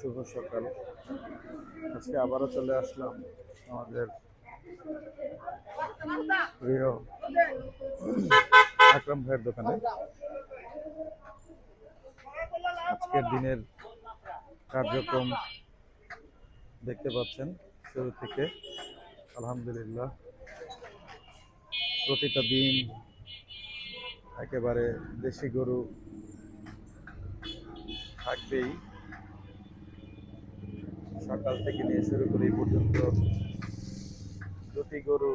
শুভ সকাল। আজকে আবারও চলে আসলাম আমাদের প্রিয় আকরাম ভাইয়ের দোকানে। আজকের দিনের কার্যক্রম দেখতে পাচ্ছেন শুরু থেকে আলহামদুলিল্লাহ প্রতিটা দিন একেবারে দেশি গরু থাকবেই। সকাল থেকে নিয়ে শুরু করে এই পর্যন্ত দুটি গরু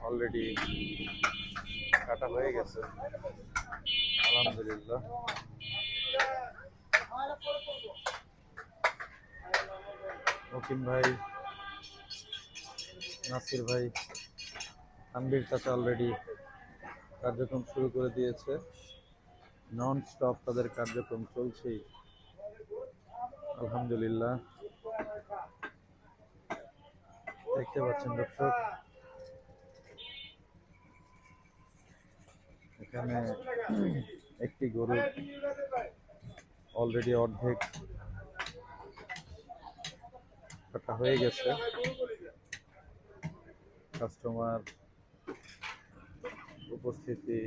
অলরেডি কাটা হয়ে গেছে আলহামদুলিল্লাহ। মকিম ভাই, নাসির ভাই, তানভীর চাচা অলরেডি কার্যক্রম শুরু করে দিয়েছে। নন স্টপ তাদের কার্যক্রম চলছেই আলহামদুলিল্লাহ। দেখতে পাচ্ছেন দর্শক, এখানে একটি গরু অলরেডি অর্ধেক কাটা হয়ে গেছে। কাস্টমার উপস্থিতি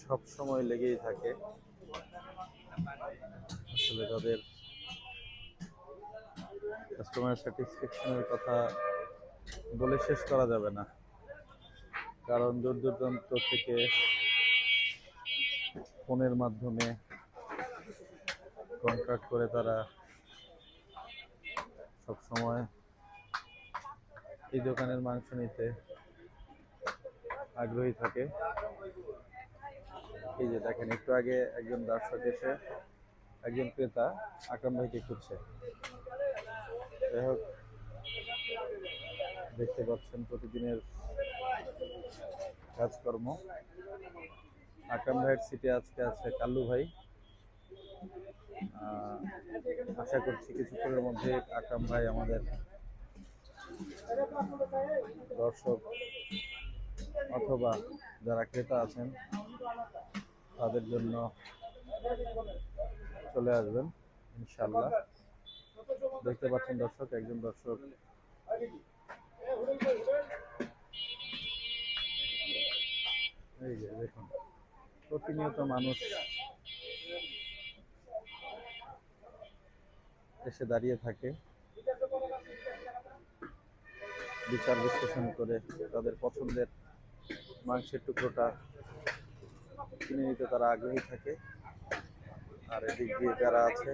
সব সময় লেগেই থাকে। আসলে তাদের কাস্টমার স্যাটিসফ্যাকশনের কথা বলে শেষ করা যাবে না, কারণ দূর দূরান্ত থেকে ফোনের মাধ্যমে কন্ট্যাক্ট করে তারা সব সময় এই দোকানের মাংস নিতে আগ্রহী থাকে। এই যে দেখেন, একটু আগে একজন দর্শক এসে একজন ক্রেতা আকরাম ভাইকে খুঁজছে। যাই হোক, দেখতে পাচ্ছেন প্রতিদিনের কাজকর্ম। আকরাম ভাইয়ের সিটে আজকে আছে কাল্লু ভাই। আশা করছি কিছুক্ষণের মধ্যে আকরাম ভাই আমাদের দর্শক অথবা যারা ক্রেতা আছেন তাদের জন্য চলে আসবেন ইনশাআল্লাহ। দেখতে পাচ্ছেন দর্শক, একজন দর্শক এই যে দেখুন, প্রতিনিয়ত মানুষ এসে দাঁড়িয়ে থাকে, বিচার বিশ্লেষণ করে তাদের পছন্দের মাংসের টুকরোটা কিনে নিতে তারা আগ্রহী থাকে। আর এদিক দিয়ে যারা আছে